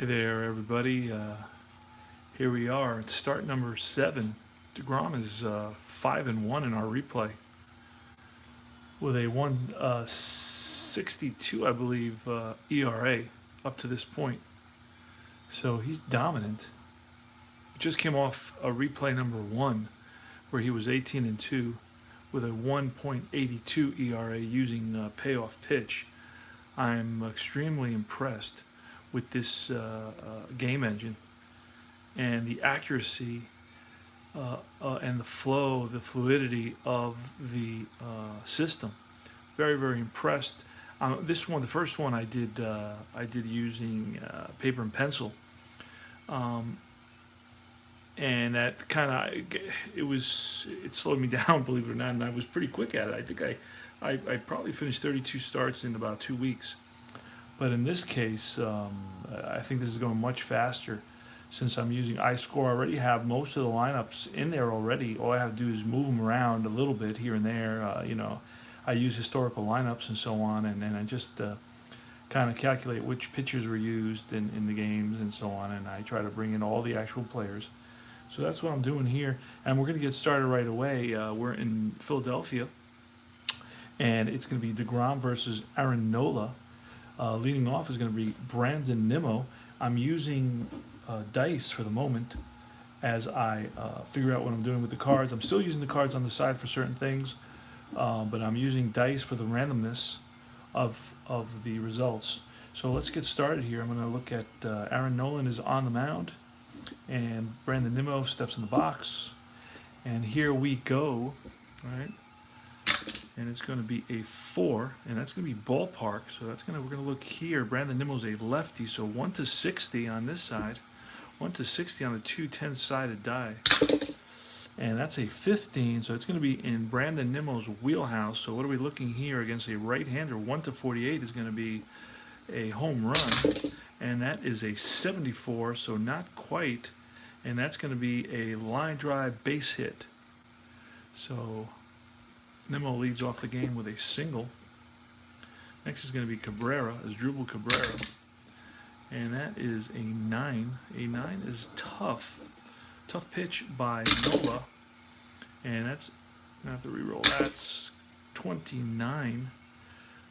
Hey there, everybody. Here we are at start number 7. deGrom is 5-1 in our replay with a 162, I believe, ERA up to this point. So he's dominant. Just came off a replay number 1 where he was 18-2 with a 1.82 ERA using payoff pitch. I'm extremely impressed with this game engine and the accuracy and the flow, the fluidity of the system. Very, very impressed. This one, the first one, I did using paper and pencil, and that kind of it slowed me down, believe it or not. And I was pretty quick at it. I think I probably finished 32 starts in about 2 weeks. But in this case, I think this is going much faster since I'm using iScore. I already have most of the lineups in there already. All I have to do is move them around a little bit here and there. I use historical lineups and so on, and then I just kind of calculate which pitchers were used in the games and so on, and I try to bring in all the actual players. So that's what I'm doing here, and we're going to get started right away. We're in Philadelphia, and it's going to be deGrom versus Aaron Nola. Leading off is going to be Brandon Nimmo. I'm using dice for the moment as I figure out what I'm doing with the cards. I'm still using the cards on the side for certain things, but I'm using dice for the randomness of the results. So let's get started here. I'm going to look at Aaron Nola is on the mound, and Brandon Nimmo steps in the box, and here we go, right? And it's going to be a 4, and that's going to be ballpark. So we're going to look here. Brandon Nimmo's a lefty, so 1-60 on this side, 1-60 on the 210 sided die, and that's a 15. So it's going to be in Brandon Nimmo's wheelhouse. So what are we looking here against a right-hander? 1-48 is going to be a home run, and that is a 74. So not quite, and that's going to be a line drive base hit. So Nimmo leads off the game with a single. Next is going to be Cabrera, Asdrubal Cabrera, and that is a 9. A 9 is tough pitch by Nola, and that's going to have to re-roll. That's 29.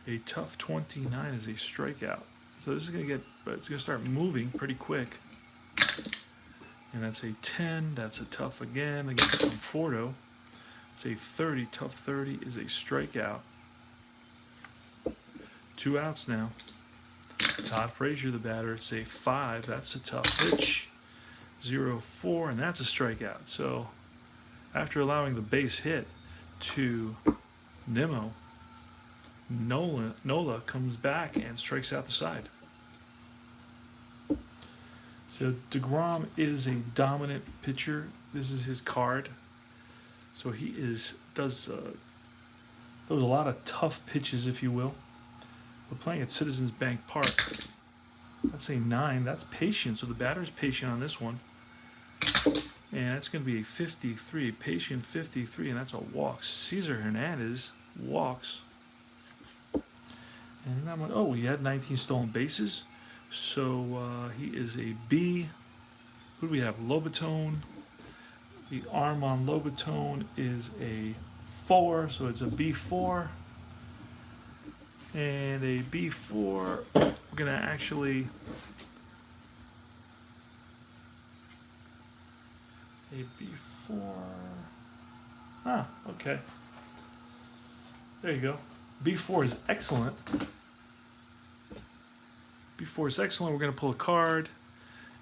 A tough 29 is a strikeout. So this is going to it's going to start moving pretty quick. And that's a 10. That's a tough again against Conforto. It's a 30. Tough 30 is a strikeout. 2 outs now. Todd Frazier, the batter. It's a 5. That's a tough pitch. 0-4, and that's a strikeout. So after allowing the base hit to Nimmo, Nola comes back and strikes out the side. So deGrom is a dominant pitcher. This is his card. So he does a lot of tough pitches, if you will. We're playing at Citizens Bank Park. That's a 9. That's patient. So the batter's patient on this one. And that's going to be a 53. Patient 53, and that's a walk. Cesar Hernandez walks. And he had 19 stolen bases. So he is a B. Who do we have? Lobatone. The arm on Lobatone is a 4, so it's a B4. And a B4, we're going to actually... A B4... okay. There you go. B4 is excellent. B4 is excellent. We're going to pull a card.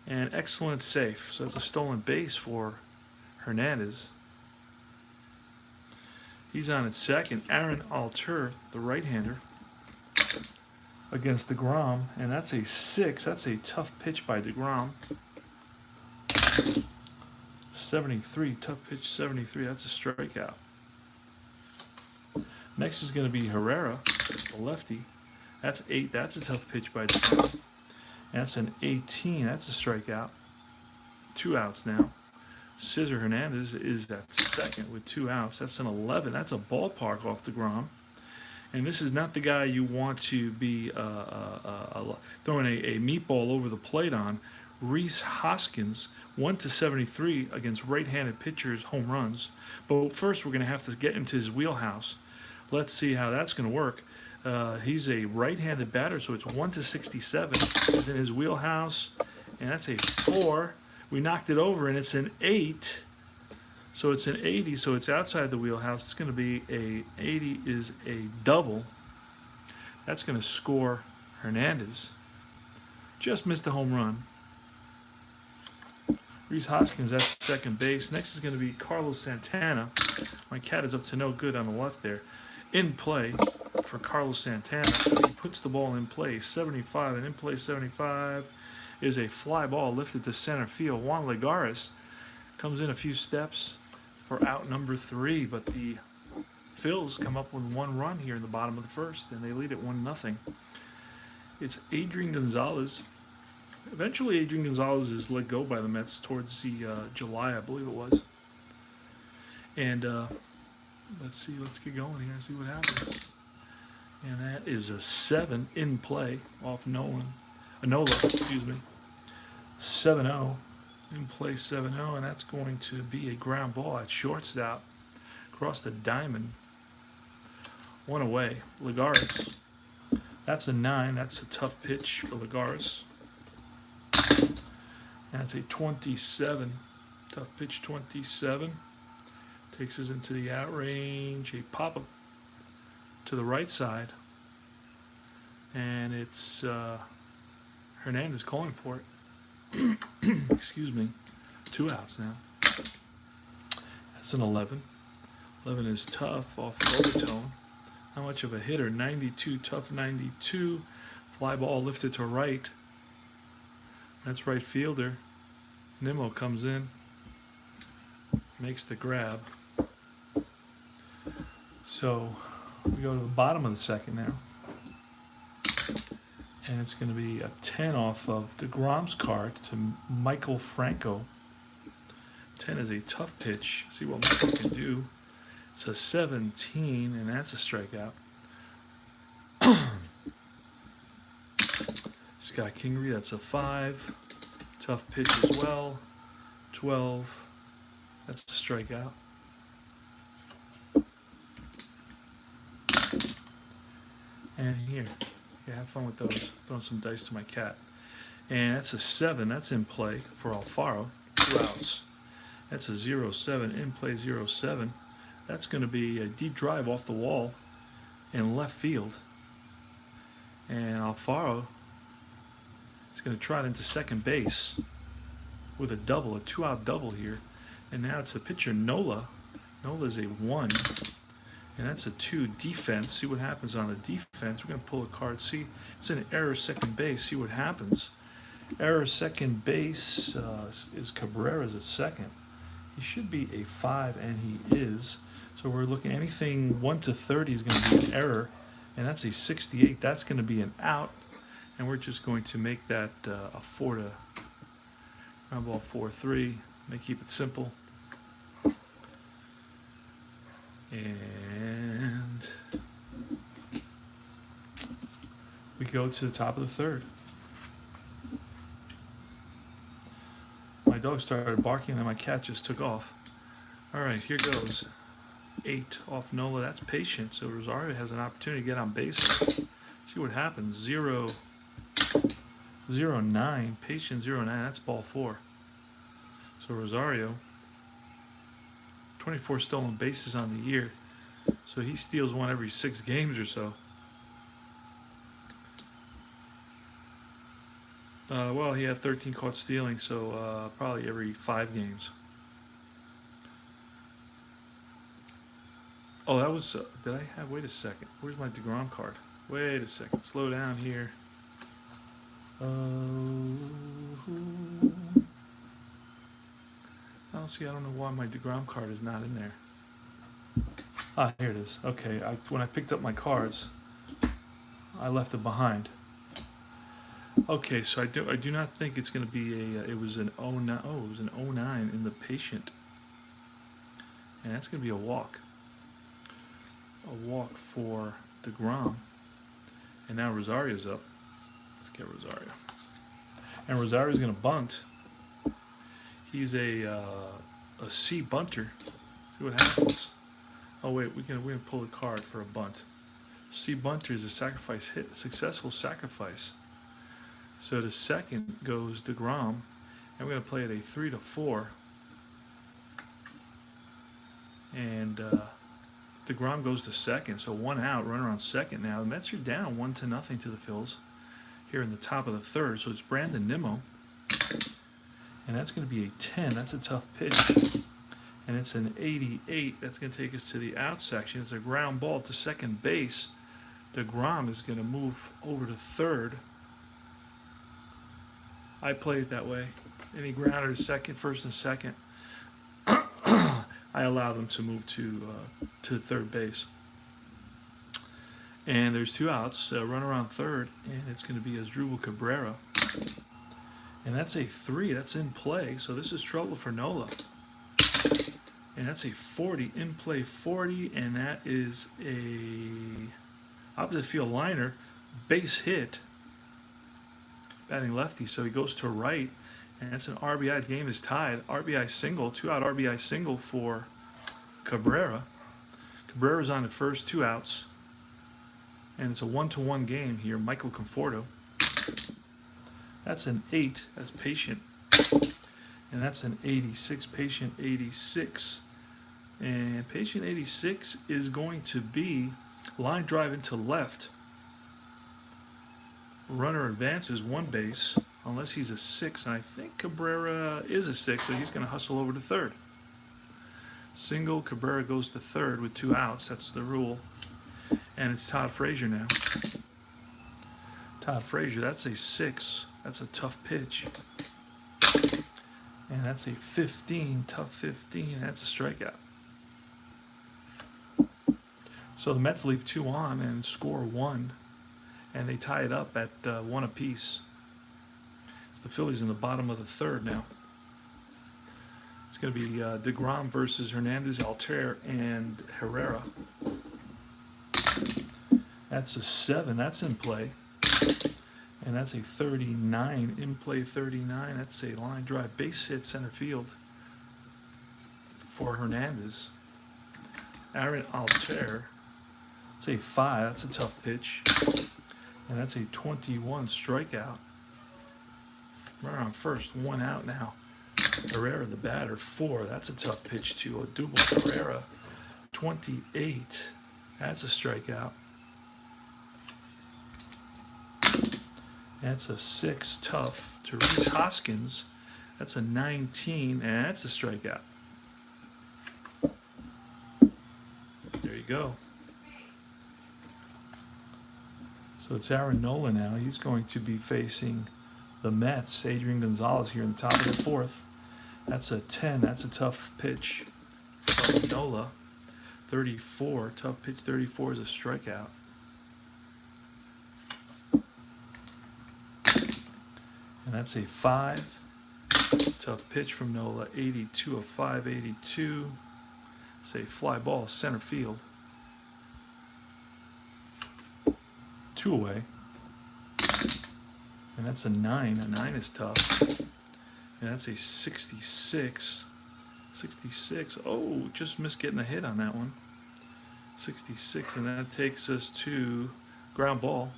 And excellent safe. So it's a stolen base for Hernandez. He's on at second. Aaron Alter, the right-hander, against deGrom, and that's a 6. That's a tough pitch by deGrom. 73, tough pitch 73. That's a strikeout. Next is going to be Herrera, the lefty. That's 8. That's a tough pitch by deGrom. That's an 18. That's a strikeout. 2 outs now. Cesar Hernandez is at second with 2 outs. That's an 11. That's a ballpark off deGrom. And this is not the guy you want to be throwing a meatball over the plate on. Reese Hoskins, 1-73 against right-handed pitchers, home runs. But first, we're going to have to get into his wheelhouse. Let's see how that's going to work. He's a right-handed batter, so it's 1-67. He's in his wheelhouse, and that's a 4. We knocked it over, and it's an 8. So it's an 80, so it's outside the wheelhouse. It's going to be a 80 is a double. That's going to score Hernandez. Just missed a home run. Reese Hoskins at second base. Next is going to be Carlos Santana. My cat is up to no good on the left there. In play for Carlos Santana. He puts the ball in play. 75, and in play 75 is a fly ball lifted to center field. Juan Lagares comes in a few steps for out number 3, but the Phils come up with 1 run here in the bottom of the first, and they lead it 1-0. It's Adrian Gonzalez. Eventually, Adrian Gonzalez is let go by the Mets towards the July, I believe it was. And let's get going here and see what happens. And that is a 7 in play off Nola, excuse me. 7-0. In play 7-0, and that's going to be a ground ball at shortstop across the diamond. 1 away. Lagares. That's a 9. That's a tough pitch for Lagares. That's a 27. Tough pitch 27. Takes us into the out range. A pop-up to the right side. And it's Hernandez calling for it. Excuse me. 2 outs now. That's an 11. 11 is tough off overtone. Not much of a hitter. 92, tough 92. Fly ball lifted to right. That's right fielder. Nimmo comes in. Makes the grab. So we go to the bottom of the second now. And it's going to be a 10 off of deGrom's card to Michael Franco. 10 is a tough pitch. See what Michael can do. It's a 17, and that's a strikeout. Scott Kingery, that's a 5. Tough pitch as well. 12. That's a strikeout. And here. Yeah, have fun with those. Throwing some dice to my cat. And that's a 7. That's in play for Alfaro. 2 outs. That's a 0-7. In play 0-7. That's going to be a deep drive off the wall in left field. And Alfaro is going to trot into second base with a double, a 2-out double here. And now it's a pitcher, Nola. Nola's a 1. And that's a 2 defense. See what happens on the defense. We're going to pull a card. See, it's an error second base. See what happens. Error second base is Cabrera's at second. He should be a 5, and he is. So we're looking, anything 1 to 30 is going to be an error. And that's a 68. That's going to be an out. And we're just going to make that a 4 to ground ball 4-3. May keep it simple. And we go to the top of the third. My dog started barking and my cat just took off. All right, here goes. 8 off Nola. That's patient. So Rosario has an opportunity to get on base. See what happens. 0-9. Patient 0-9. That's ball 4. So Rosario, 24 stolen bases on the year. So he steals one every 6 games or so. Well, he had 13 caught stealing, so probably every 5 games. Oh, that was, did I have, wait a second. Where's my deGrom card? Wait a second, slow down here. I don't know why my deGrom card is not in there. Ah, here it is. Okay, when I picked up my cards, I left it behind. Okay, so I do not think it's going to be a, it was an 09, oh, it was an 09 in the patient. And that's going to be a walk. A walk for deGrom. And now Rosario's up. Let's get Rosario. And Rosario's going to bunt. He's a C bunter. See what happens. Oh wait, we're gonna pull a card for a bunt. C bunter is a sacrifice hit, successful sacrifice. So the second goes deGrom, and we're gonna play it a 3-4. And deGrom goes to second, so 1 out, runner on second now. The Mets are down 1-0 to the Phils here in the top of the third. So it's Brandon Nimmo, and that's going to be a 10. That's a tough pitch, and it's an 88. That's going to take us to the out section. It's a ground ball to second base. deGrom is going to move over to third. I play it that way. Any grounder to second, first and second. I allow them to move to third base. And there's 2 outs, runner on third, and it's going to be Asdrubal Cabrera. And that's a 3, that's in play, so this is trouble for Nola. And that's a 40, in play 40, and that is a opposite field liner, base hit, batting lefty, so he goes to right, and that's an RBI. The game is tied, RBI single, 2-out RBI single for Cabrera. Cabrera's on the first, 2 outs. And it's a 1-1 game here. Michael Conforto. That's an 8. That's patient. And that's an 86. Patient 86. And patient 86 is going to be line drive into left. Runner advances 1 base, unless he's a 6. And I think Cabrera is a 6, so he's going to hustle over to third. Single, Cabrera goes to third with 2 outs. That's the rule. And it's Todd Frazier now. Todd Frazier, that's a 6. That's a tough pitch. And that's a 15, tough 15. That's a strikeout. So the Mets leave 2 on and score 1. And they tie it up at 1 apiece. It's the Phillies in the bottom of the third now. It's going to be deGrom versus Hernandez, Altair, and Herrera. That's a 7. That's in play. And that's a 39. In play 39. That's a line drive base hit center field for Hernandez. Aaron Altair. That's a 5. That's a tough pitch. And that's a 21 strikeout. Runner on first. 1 out now. Herrera, the batter, 4. That's a tough pitch to Odubel Herrera. 28. That's a strikeout. That's a 6, tough to Rhys Hoskins. That's a 19, and that's a strikeout. There you go. So it's Aaron Nola now. He's going to be facing the Mets. Adrian Gonzalez here in the top of the 4th. That's a 10. That's a tough pitch from Nola. 34. Tough pitch 34 is a strikeout. And that's a 5. Tough pitch from Nola. 82, a 582. It's a fly ball, center field. 2 away. And that's a 9. A 9 is tough. And that's a 66. 66. Oh, just missed getting a hit on that one. 66. And that takes us to ground ball.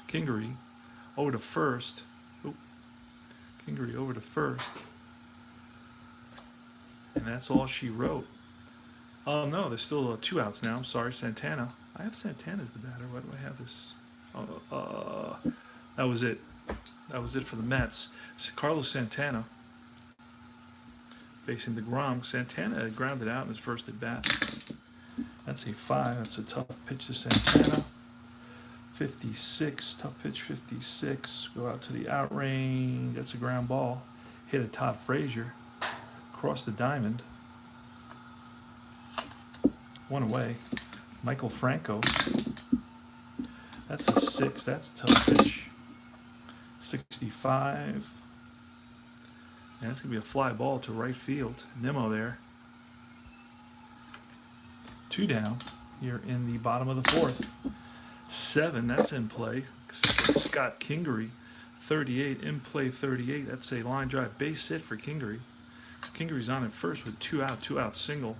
Kingery over to first. Oh, Kingery over to first. And that's all she wrote. Oh, no, there's still 2 outs now. I'm sorry, Santana. I have Santana as the batter. Why do I have this? That was it. That was it for the Mets. Carlos Santana facing deGrom. Santana had grounded out in his first at bat. That's a 5. That's a tough pitch to Santana. 56. Tough pitch 56. Go out to the out range. That's a ground ball. Hit at Todd Frazier. Across the diamond. 1 away. Michael Franco. That's a 6. That's a tough pitch. 65. And that's going to be a fly ball to right field. Nimmo there. 2 down here in the bottom of the 4th. 7, that's in play. Scott Kingery, 38, in play 38. That's a line drive base hit for Kingery. Kingery's on at first with 2 out single.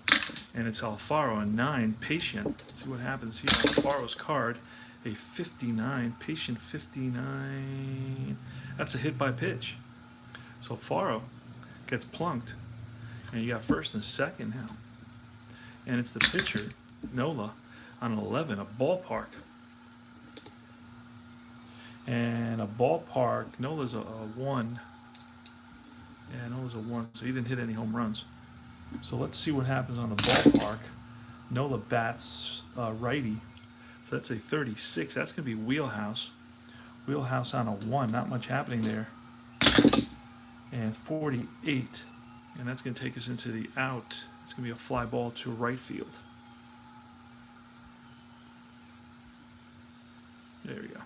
And it's Alfaro, a 9, patient. Let's see what happens here. Alfaro's card, a 59, patient 59. That's a hit by pitch. So Alfaro gets plunked. And you got first and second now. And it's the pitcher, Nola, on an 11, a ballpark. And a ballpark, Nola's a 1. Yeah, Nola's a 1, so he didn't hit any home runs. So let's see what happens on the ballpark. Nola bats righty. So that's a 36. That's going to be wheelhouse. Wheelhouse on a 1. Not much happening there. And 48. And that's going to take us into the out. It's going to be a fly ball to right field. There we go.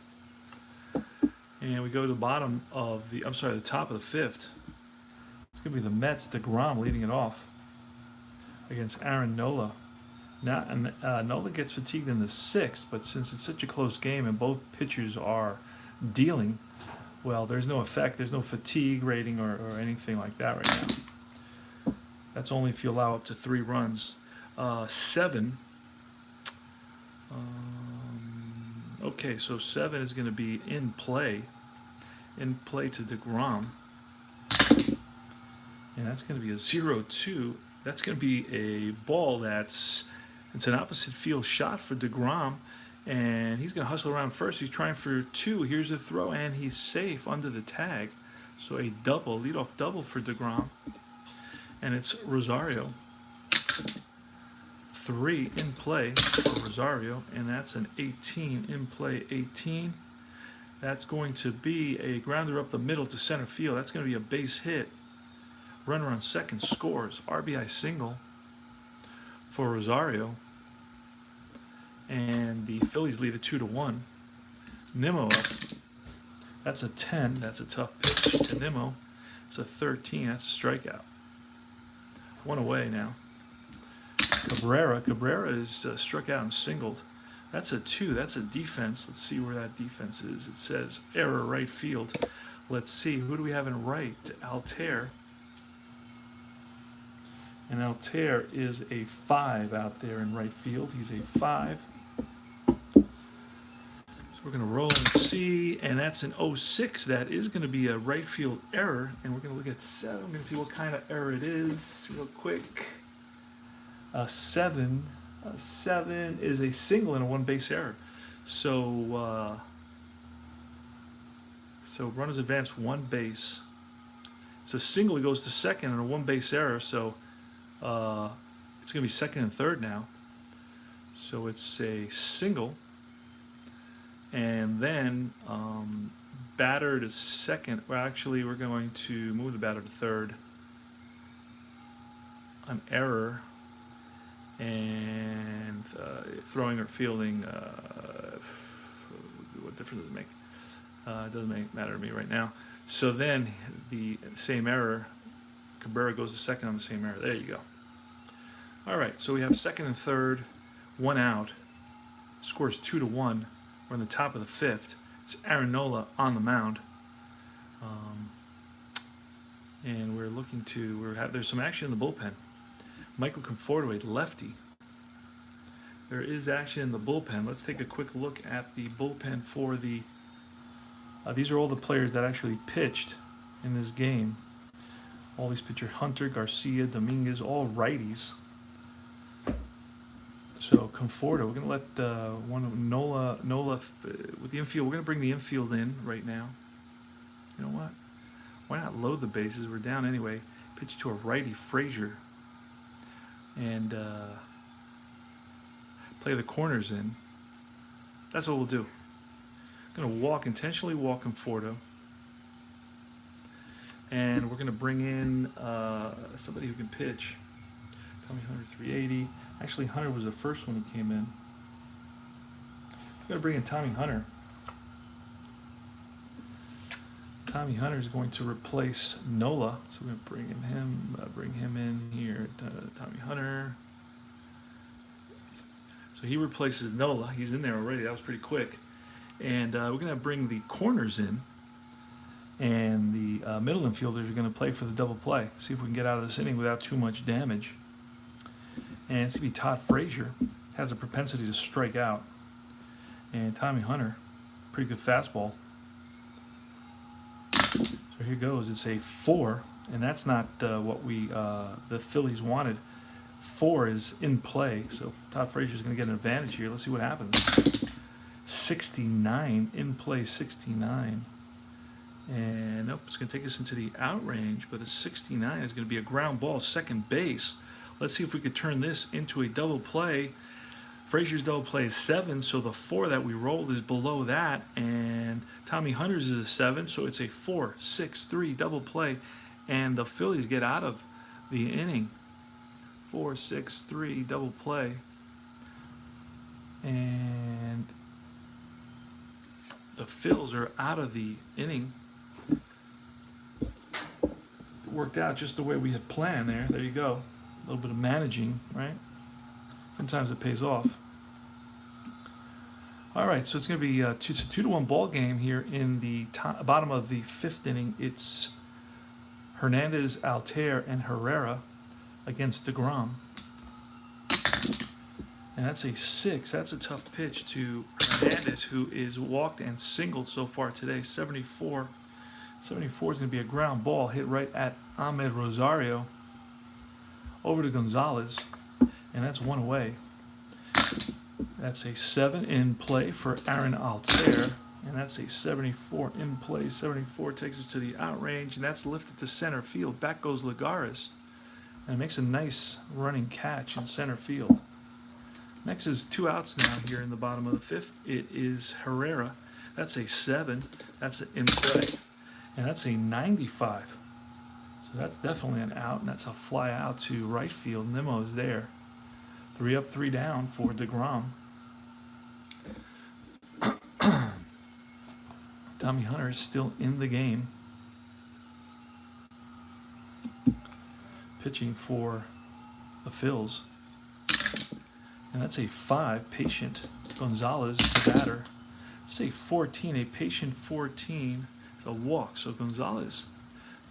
And we go to the bottom of the, the top of the 5th. It's going to be the Mets, deGrom leading it off against Aaron Nola. Now, Nola gets fatigued in the 6th, but since it's such a close game and both pitchers are dealing, well, there's no effect. There's no fatigue rating or anything like that right now. That's only if you allow up to 3 runs. 7. Okay, so 7 is going to be in play to deGrom. And that's going to be a 0-2. That's going to be a ball it's an opposite field shot for deGrom. And he's going to hustle around first. He's trying for 2. Here's the throw, and he's safe under the tag. So a double, leadoff double for deGrom. And it's Rosario. 3 in play for Rosario, and that's an 18, in play 18. That's going to be a grounder up the middle to center field. That's going to be a base hit. Runner on second scores. RBI single for Rosario. And the Phillies lead it 2-1. Nimmo up. That's a 10. That's a tough pitch to Nimmo. It's a 13. That's a strikeout. 1 away now. Cabrera is struck out and singled. That's a 2. That's a defense. Let's see where that defense is. It says error right field. Let's see. Who do we have in right? Altair. And Altair is a 5 out there in right field. He's a 5. So we're going to roll and see. And that's an 06. That is going to be a right field error. And we're going to look at 7. I'm going to see what kind of error it is real quick. A 7 is a single and a 1 base error. So runners advance 1 base. It's a single, he goes to second, and a 1 base error. So it's going to be second and third now. So it's a single, and then batter to second. Well, actually, we're going to move the batter to third. An error. And throwing or fielding, what difference does it make? It doesn't matter to me right now. So then the same error, Cabrera goes to second on the same error. There you go. All right, so we have second and third, 1 out. Scores 2-1. We're in the top of the 5th. It's Aaron Nola on the mound. And we're looking to, there's some action in the bullpen. Michael Conforto, a lefty. There is action in the bullpen. Let's take a quick look at the bullpen for the... these are all the players that actually pitched in this game. All these pitchers, Hunter, Garcia, Dominguez, all righties. So Conforto, we're going to let Nola with the infield. We're going to bring the infield in right now. You know what? Why not load the bases? We're down anyway. Pitch to a righty, Frazier. And play the corners in. That's what we'll do. I'm going to intentionally walk Conforto. And we're going to bring in somebody who can pitch. Tommy Hunter, 380. Actually, Hunter was the first one who came in. We're going to bring in Tommy Hunter. Tommy Hunter is going to replace Nola, so we're going to bring him in here. Tommy Hunter. So he replaces Nola. He's in there already. That was pretty quick. And we're going to bring the corners in. And the middle infielders are going to play for the double play. See if we can get out of this inning without too much damage. And it's going to be Todd Frazier. Has a propensity to strike out. And Tommy Hunter, pretty good fastball. So here goes. It's a 4. And that's not what the Phillies wanted. 4 is in play. So Todd Frazier is going to get an advantage here. Let's see what happens. 69, in play 69. And nope, it's going to take us into the out range, but a 69 is going to be a ground ball, second base. Let's see if we could turn this into a double play. Frazier's double play is 7, so the 4 that we rolled is below that, and Tommy Hunter's is a 7, so it's a 4-6-3 double play, and the Phillies get out of the inning. 4-6-3 double play, and the Phils are out of the inning. It worked out just the way we had planned there. There you go. A little bit of managing, right? Sometimes it pays off. All right, so it's going to be a 2-1 ball game here in the bottom of the 5th inning. It's Hernandez, Altair, and Herrera against deGrom. And that's a 6. That's a tough pitch to Hernandez, who is walked and singled so far today. 74. 74 is going to be a ground ball hit right at Ahmed Rosario. Over to Gonzalez, and that's 1 away. That's a 7 in play for Aaron Altair, and that's a 74 in play. 74 takes us to the out range, and that's lifted to center field. Back goes Lagares, and makes a nice running catch in center field. Next is 2 outs now here in the bottom of the 5th. It is Herrera. That's a 7. That's in play, and that's a 95. So that's definitely an out, and that's a fly out to right field. Nimmo is there. 3 up, 3 down for deGrom. Tommy Hunter is still in the game, pitching for the Phils. And that's a 5, patient. Gonzalez, the batter. It's a 14, a patient 14. It's a walk, so Gonzalez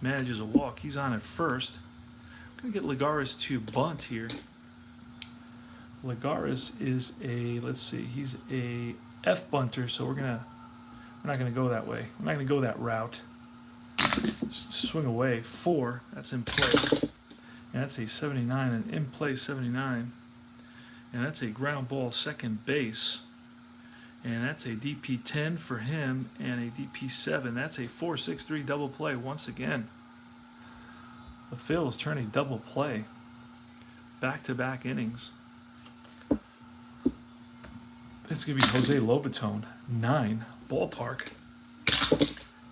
manages a walk. He's on at first. I'm going to get Lagares to bunt here. Lagares is a, let's see, he's a F bunter, so we're not going to go that way. We're not going to go that route. Swing away, 4, that's in play. And that's a 79, an in play 79. And that's a ground ball second base. And that's a DP 10 for him and a DP 7. That's a 4-6-3 double play once again. The Phils turn a double play. Back-to-back innings. It's going to be Jose Lobaton, 9, ballpark.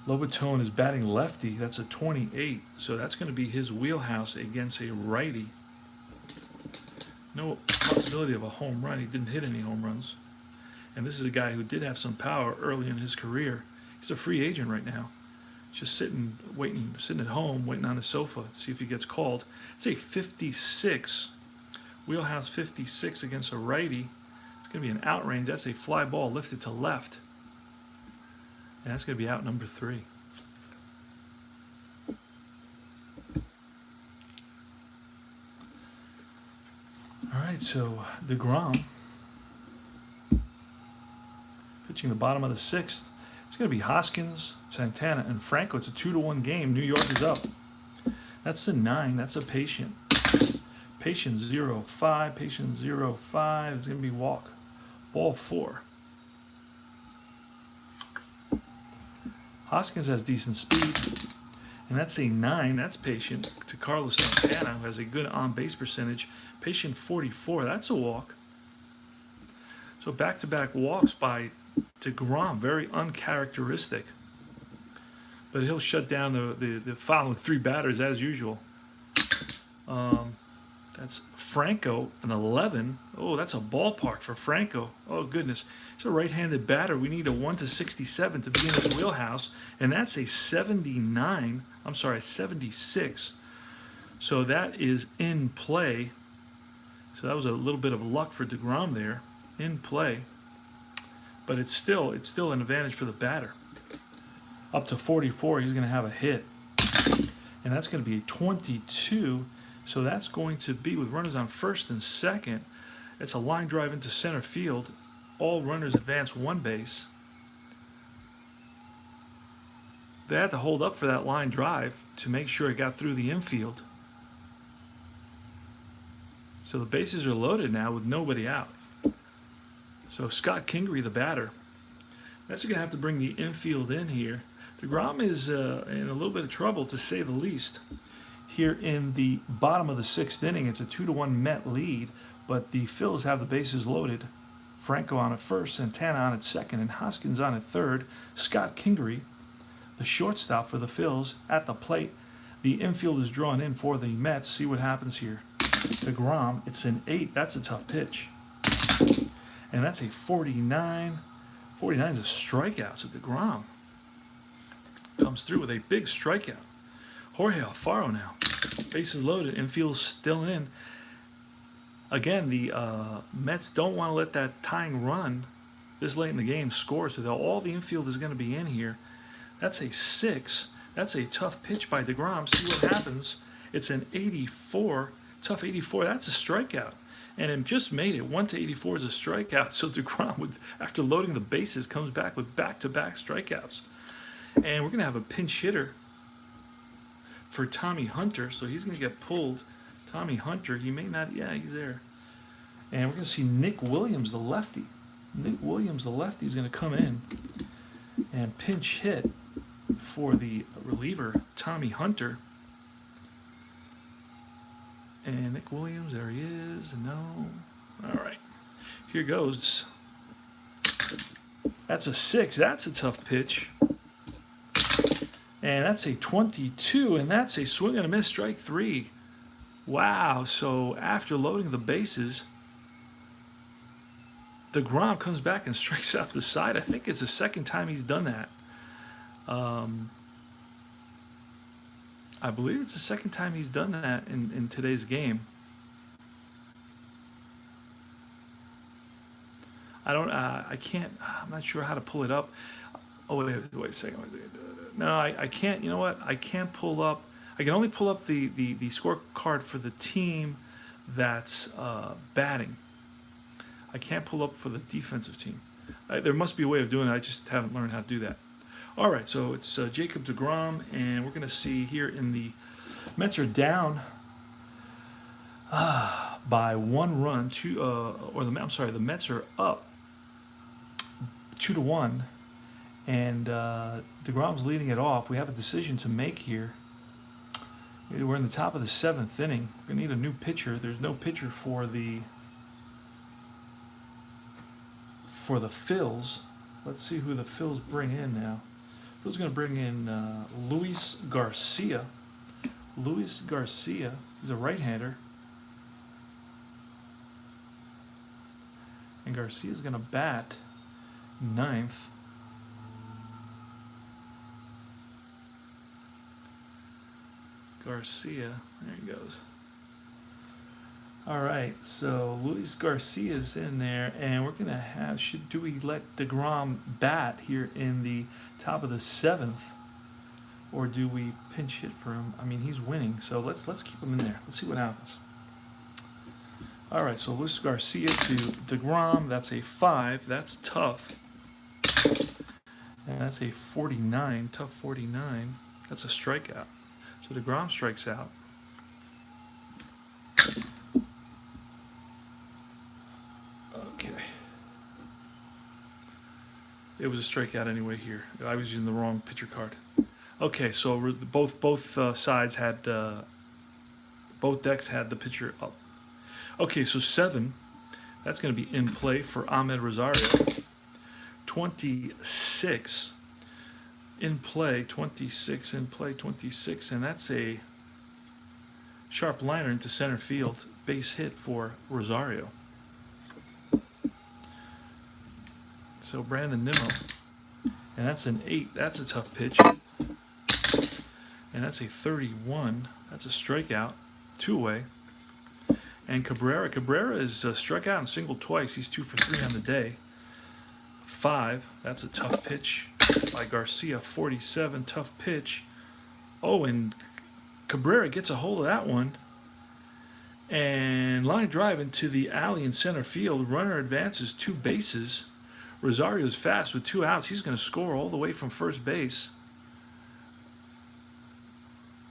Lobaton is batting lefty. That's a 28. So that's going to be his wheelhouse against a righty. No possibility of a home run. He didn't hit any home runs. And this is a guy who did have some power early in his career. He's a free agent right now. Just sitting at home, waiting on his sofa to see if he gets called. It's a 56, wheelhouse 56 against a righty. It's going to be an out range. That's a fly ball lifted to left. And that's going to be out number 3. All right, so deGrom pitching the bottom of the 6th. It's going to be Hoskins, Santana, and Franco. It's a 2-1 game. New York is up. That's a 9. That's a patient. Patient 0-5. Patient 0-5. It's going to be walk. Ball 4. Hoskins has decent speed. And that's a 9. That's patient to Carlos Santana, who has a good on-base percentage. Patient 44. That's a walk. So back-to-back walks by deGrom, very uncharacteristic. But he'll shut down the following 3 batters as usual. That's Franco, an 11. Oh, that's a ballpark for Franco. Oh, goodness. He's a right-handed batter. We need a 1-67 to be in his wheelhouse. And that's a 79. I'm sorry, 76. So that is in play. So that was a little bit of luck for deGrom there. in play, but it's still an advantage for the batter. Up to 44, he's going to have a hit, and that's going to be a 22. So that's going to be, with runners on first and second, it's a line drive into center field. All runners advance one base. They had to hold up for that line drive to make sure it got through the infield. So the bases are loaded now with nobody out. So Scott Kingery, the batter, that's going to have to bring the infield in here. deGrom is in a little bit of trouble, to say the least. Here in the bottom of the sixth inning, it's a 2-1 Met lead, but the Phils have the bases loaded. Franco on at first, Santana on at second, and Hoskins on at third. Scott Kingery, the shortstop for the Phils, at the plate. The infield is drawn in for the Mets. See what happens here. deGrom, it's an 8. That's a tough pitch. And that's a 49. 49 is a strikeout. So deGrom comes through with a big strikeout. Jorge Alfaro now. Bases loaded. Infield's still in. Again, the Mets don't want to let that tying run this late in the game score. So all the infield is going to be in here. That's a 6. That's a tough pitch by deGrom. See what happens. It's an 84. Tough 84. That's a strikeout. And it just made it. 1-84 is a strikeout. So deGrom, after loading the bases, comes back with back-to-back strikeouts. And we're going to have a pinch hitter for Tommy Hunter. So he's going to get pulled. Tommy Hunter, he may not, yeah, he's there. And we're going to see Nick Williams, the lefty. Nick Williams, the lefty, is going to come in and pinch hit for the reliever, Tommy Hunter. And Nick Williams, there he is. No. All right. Here goes. That's a 6. That's a tough pitch. And that's a 22. And that's a swing and a miss, strike 3. Wow. So after loading the bases, deGrom comes back and strikes out the side. I think it's the second time he's done that. I believe it's the second time he's done that in today's game. I can't, I'm not sure how to pull it up. Oh, wait a second. No, I can't, you know what? I can't pull up, I can only pull up the scorecard for the team that's batting. I can't pull up for the defensive team. There must be a way of doing it. I just haven't learned how to do that. All right, so it's Jacob deGrom, and we're going to see here in the Mets are down by 1 run. The Mets are up 2-1, and deGrom's leading it off. We have a decision to make here. We're in the top of the 7th inning. We're going to need a new pitcher. There's no pitcher for the Phils. Let's see who the Phils bring in now. Phil's going to bring in Luis Garcia. Luis Garcia, he's a right-hander. And Garcia's going to bat 9th. Garcia, there he goes. All right, so Luis Garcia's in there, and we're going to have, do we let deGrom bat here in the top of the 7th, or do we pinch hit for him? I mean, he's winning, so let's keep him in there. Let's see what happens. All right, so Luis Garcia to deGrom, that's a 5. That's tough. And that's a 49, tough 49. That's a strikeout. So deGrom strikes out. Okay. It was a strikeout anyway here. I was using the wrong pitcher card. Okay, so both sides had, both decks had the pitcher up. Okay, so 7, that's going to be in play for Ahmed Rosario. 26 in play, 26 in play, 26, and that's a sharp liner into center field, base hit for Rosario. So Brandon Nimmo, and that's an 8. That's a tough pitch, and that's a 31. That's a strikeout, 2-away, And Cabrera is struck out and singled twice. He's 2 for 3 on the day. 5, that's a tough pitch by Garcia. 47, tough pitch. Oh, and Cabrera gets a hold of that one. And line drive into the alley in center field. Runner advances 2 bases. Rosario's fast with 2 outs. He's going to score all the way from first base.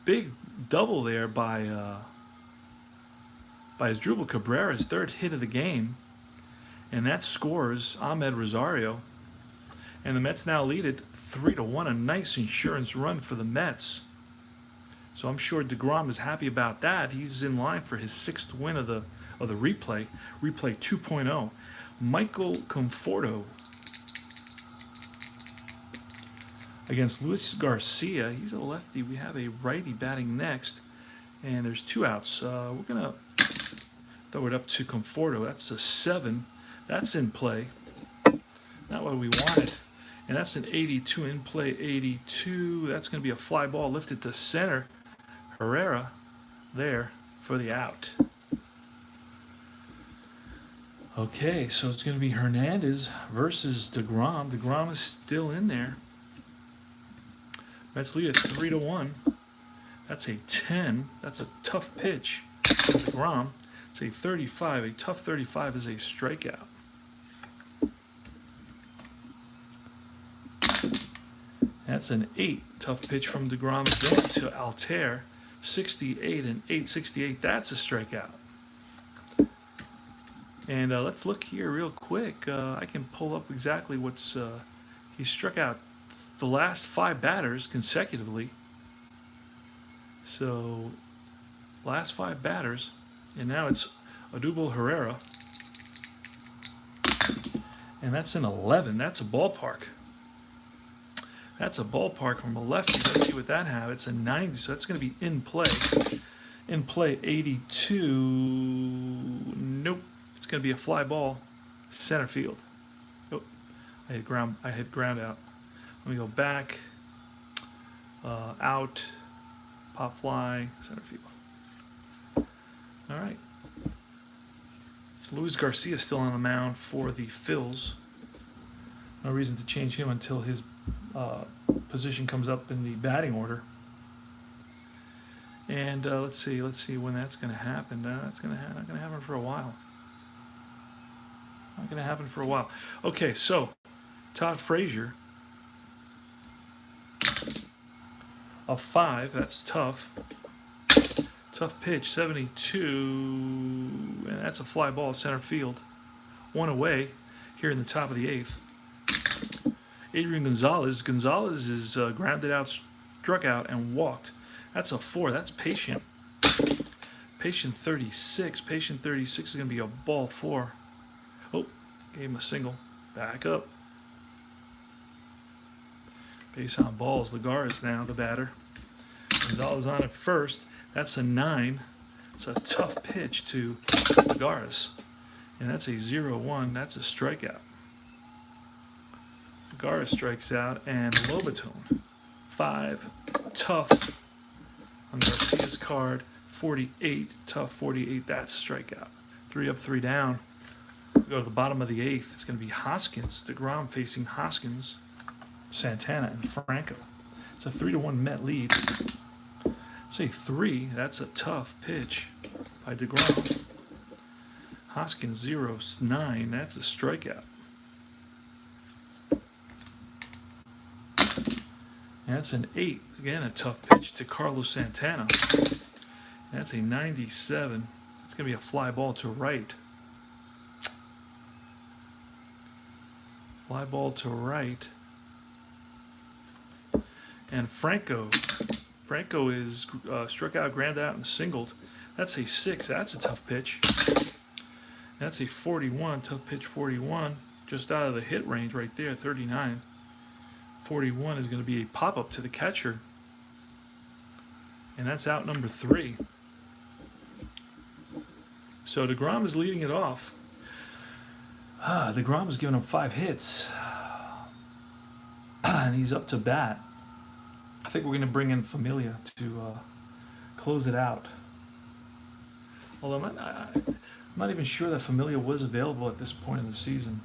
Big double there by Asdrubal Cabrera's 3rd hit of the game. And that scores Ahmed Rosario. And the Mets now lead it 3-1. A nice insurance run for the Mets. So I'm sure deGrom is happy about that. He's in line for his 6th win of the replay 2.0. Michael Conforto against Luis Garcia. He's a lefty. We have a righty batting next, and there's 2 outs. We're gonna throw it up to Conforto. That's a 7. That's in play. Not what we wanted. And that's an 82 in play. 82. That's going to be a fly ball lifted to center. Herrera there for the out. Okay, so it's going to be Hernandez versus deGrom. deGrom is still in there. Mets lead at 3-1. That's a 10. That's a tough pitch for deGrom. It's a 35. A tough 35 is a strikeout. That's an 8. Tough pitch from deGrom again to Altair. 68 and 868. That's a strikeout. And let's look here real quick. I can pull up exactly what's... he struck out the last 5 batters consecutively. So, last 5 batters. And now it's Odubel Herrera. And that's an 11. That's a ballpark. That's a ballpark from a lefty. Let's see what that has. It's a 90, so that's going to be in play. In play, 82. Nope. It's going to be a fly ball, center field. Oh, I hit ground out. Let me go back. Out. Pop fly, center field. All right. Luis Garcia is still on the mound for the Phils. No reason to change him until his position comes up in the batting order. And let's see when that's going to happen. That's not going to happen for a while. Not going to happen for a while. Okay, so Todd Frazier, a 5. That's tough. Tough pitch, 72, and that's a fly ball center field. 1 away here in the top of the 8th. Adrian Gonzalez. Gonzalez is grounded out, struck out, and walked. That's a 4. That's patient. Patient 36. Patient 36 is going to be a ball 4. Oh, gave him a single. Back up. Base on balls. Lagares now the batter. Gonzalez on at first. That's a 9. It's a tough pitch to Lagares. And that's a 0-1. That's a strikeout. Lagares strikes out, and Lobaton, 5, tough on Garcia's card, 48, tough 48, that's a strikeout. 3 up, 3 down. We go to the bottom of the 8th. It's going to be Hoskins, deGrom facing Hoskins, Santana, and Franco. It's a 3-1 Met lead. It's a 3, that's a tough pitch by deGrom. Hoskins 0-9, that's a strikeout. That's an 8. Again, a tough pitch to Carlos Santana. That's a 97. It's going to be a fly ball to right. Fly ball to right. And Franco. Franco is struck out, grounded out, and singled. That's a 6. That's a tough pitch. That's a 41. Tough pitch 41. Just out of the hit range right there, 39. 41 is going to be a pop-up to the catcher. And that's out number 3. So deGrom is leading it off. deGrom is giving him 5 hits. And he's up to bat. I think we're going to bring in Familia to close it out. Although I'm not even sure that Familia was available at this point in the season.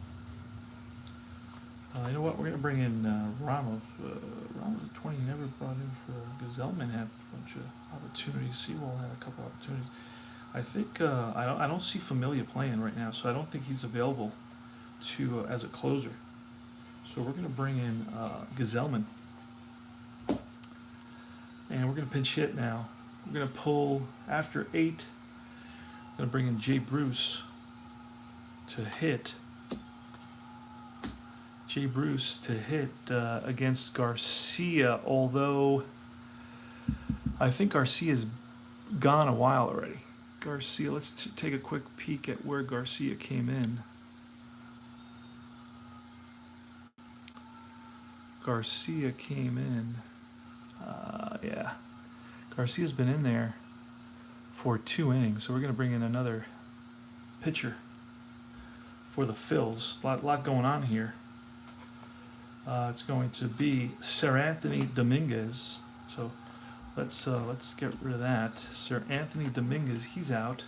You know what? We're going to bring in Ramos. Ramos at 20 never brought in for Gazelman. Had a bunch of opportunities. Seawall had a couple opportunities. I think I don't see Familia playing right now, so I don't think he's available to as a closer. So we're going to bring in Gazelman, and we're going to pinch hit now. We're going to pull after 8. I'm going to bring in Jay Bruce to hit. Jay Bruce to hit against Garcia, although I think Garcia's gone a while already. Garcia, let's take a quick peek at where Garcia came in. Garcia came in, yeah. Garcia's been in there for 2 innings, so we're going to bring in another pitcher for the Phils. A lot going on here. It's going to be Sir Anthony Dominguez. So let's get rid of that. Sir Anthony Dominguez, he's out.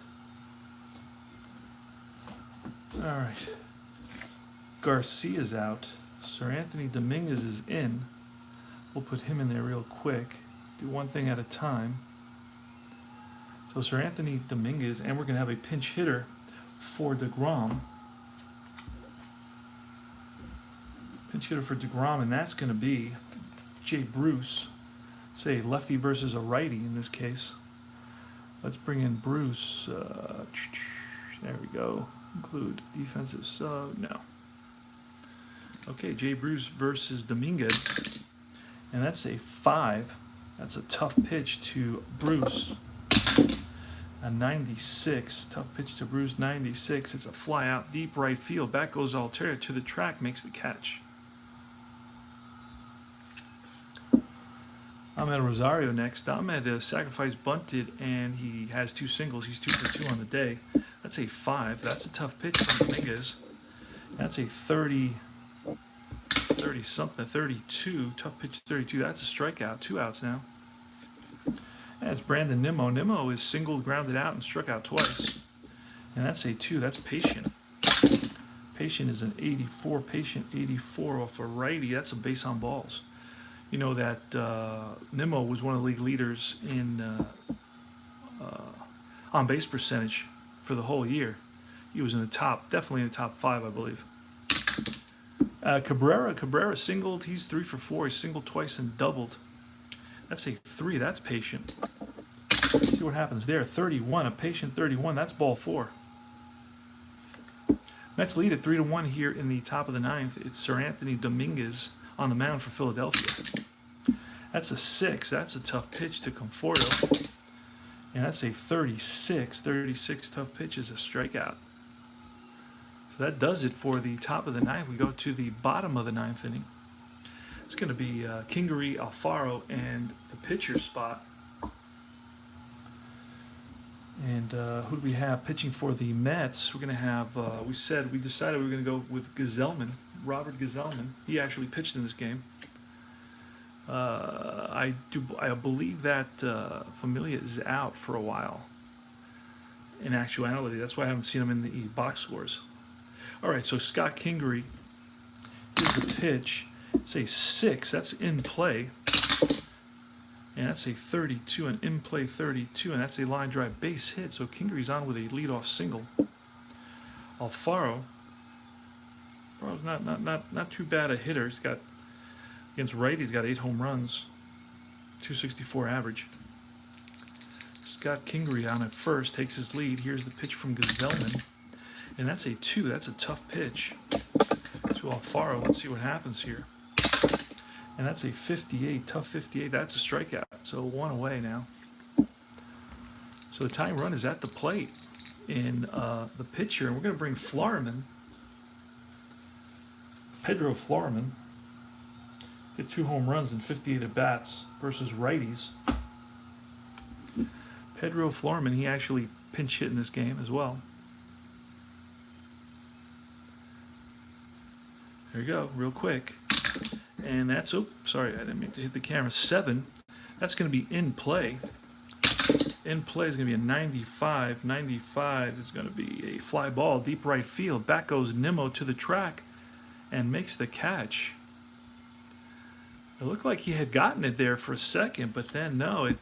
All right. Garcia's out. Sir Anthony Dominguez is in. We'll put him in there real quick. Do one thing at a time. So Sir Anthony Dominguez, and we're going to have a pinch hitter for deGrom. Pinch hitter for deGrom, and that's going to be Jay Bruce. Say lefty versus a righty in this case. Let's bring in Bruce. There we go. Include defensive sub. No. Okay, Jay Bruce versus Dominguez, and that's a 5. That's a tough pitch to Bruce. A 96. Tough pitch to Bruce. 96. It's a fly out deep right field. Back goes Altera to the track, makes the catch. Ahmed Rosario next. Ahmed sacrifice bunted, and he has 2 singles. He's 2 for 2 on the day. That's a 5. That's a tough pitch from Dominguez. That's a 30 something, 32. Tough pitch 32. That's a strikeout. 2 outs now. That's Brandon Nimmo. Nimmo is singled, grounded out, and struck out twice. And that's a 2. That's Patient. Patient is an 84. Patient 84 off a righty. That's a base on balls. You know that Nimmo was one of the league leaders in on base percentage for the whole year. He was in the top, definitely in the top 5, I believe. Cabrera singled. He's 3 for 4. He singled twice and doubled. That's a 3. That's Patient. See what happens there. 31. A Patient 31. That's ball 4. Mets lead at 3-1 here in the top of the 9th. It's Sir Anthony Dominguez on the mound for Philadelphia. That's a 6. That's a tough pitch to Conforto. And that's a 36. 36 tough pitch is a strikeout. So that does it for the top of the 9th. We go to the bottom of the 9th inning. It's going to be Kingery, Alfaro, and the pitcher spot. And who do we have pitching for the Mets? We're going to have, we decided we were going to go with Gazelman, Robert Gazelman. He actually pitched in this game. I believe that Familia is out for a while. In actuality, that's why I haven't seen him in the box scores. All right, so Scott Kingery, here's the pitch. It's a 6. That's in play. And that's a 32, an in-play 32, and that's a line drive base hit. So Kingery's on with a leadoff single. Alfaro's not too bad a hitter. He's got, against right, he's got 8 home runs, 264 average. Scott Kingery on at first takes his lead. Here's the pitch from Gazelman, and that's a 2. That's a tough pitch to Alfaro. Let's see what happens here. And that's a 58, tough 58. That's a strikeout. So 1 away now. So the tying run is at the plate in the pitcher. And we're going to bring Floriman, Pedro Floriman, hit 2 home runs and 58 at-bats versus righties. Pedro Floriman, he actually pinch hit in this game as well. There you go, real quick. And that's, sorry, I didn't mean to hit the camera. 7, that's going to be in play. In play is going to be a 95. 95 is going to be a fly ball, deep right field. Back goes Nimmo to the track and makes the catch. It looked like he had gotten it there for a second, but then no, it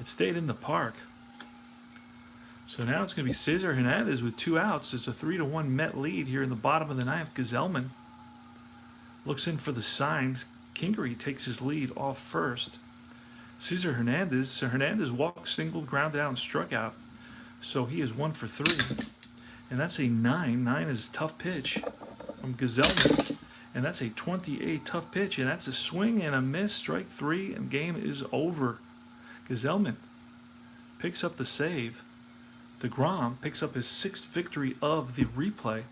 stayed in the park. So now it's going to be Cesar Hernandez with 2 outs. It's a 3-1 Met lead here in the bottom of the ninth. Gazelman looks in for the signs. Kingery takes his lead off first. Cesar Hernandez. So Hernandez walked, singled, grounded out, and struck out. So he is 1 for 3. And that's a 9. 9 is a tough pitch from Gazelman. And that's a 28 tough pitch. And that's a swing and a miss. Strike 3, and game is over. Gazelman picks up the save. deGrom picks up his 6th victory of the replay.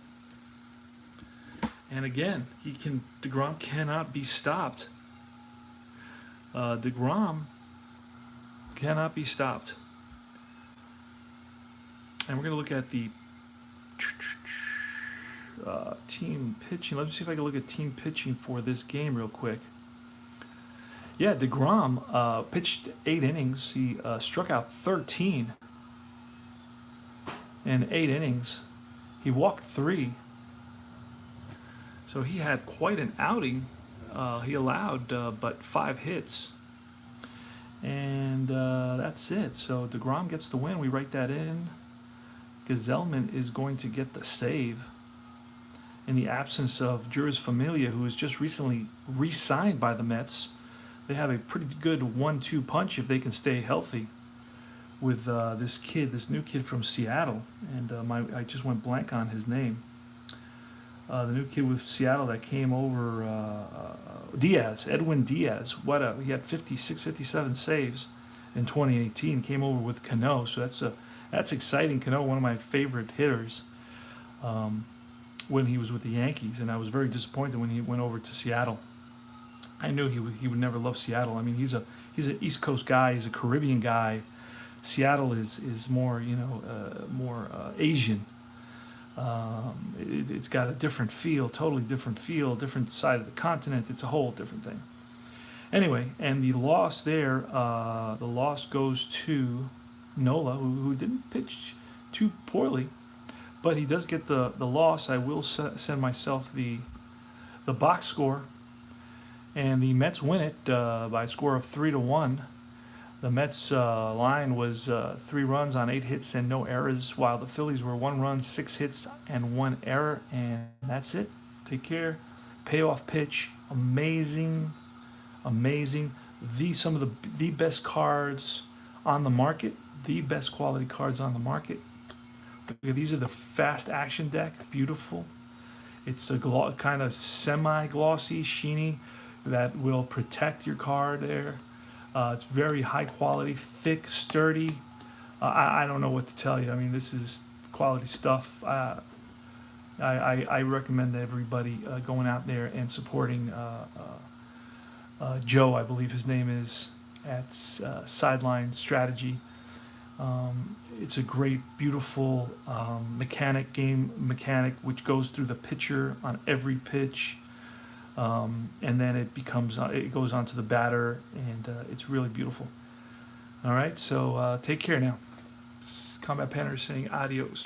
And again, deGrom cannot be stopped. deGrom cannot be stopped. And we're going to look at the team pitching. Let me see if I can look at team pitching for this game real quick. Yeah, deGrom pitched 8 innings. He struck out 13 in 8 innings. He walked 3. So he had quite an outing. He allowed but 5 hits. And that's it. So deGrom gets the win. We write that in. Gazelman is going to get the save in the absence of Juris Familia, who was just recently re-signed by the Mets. They have a pretty good 1-2 punch if they can stay healthy with this new kid from Seattle. And I just went blank on his name. The new kid with Seattle that came over, Diaz, Edwin Diaz. He had 56, 57 saves in 2018. Came over with Cano, so that's exciting. Cano, one of my favorite hitters, when he was with the Yankees, and I was very disappointed when he went over to Seattle. I knew he would never love Seattle. I mean, he's an East Coast guy. He's a Caribbean guy. Seattle is more more Asian. It's got a different feel, totally different feel, different side of the continent. It's a whole different thing. Anyway, and the loss there, the loss goes to Nola, who didn't pitch too poorly, but he does get the loss. I will send myself the box score, and the Mets win it by a score of 3-1. The Mets line was 3 runs on 8 hits and no errors, while the Phillies were 1 run, 6 hits, and 1 error. And that's it. Take care. Payoff pitch. Amazing. Amazing. Some of the best cards on the market. The best quality cards on the market. These are the fast action deck. Beautiful. It's a kind of semi-glossy, sheeny, that will protect your card there. It's very high quality, thick, sturdy. I don't know what to tell you. I mean, this is quality stuff. I recommend everybody going out there and supporting Joe, I believe his name is, at Sideline Strategy. It's a great, beautiful game mechanic which goes through the pitcher on every pitch. And then it goes on to the batter, and it's really beautiful. All right, so take care now. Combat Panther saying adios.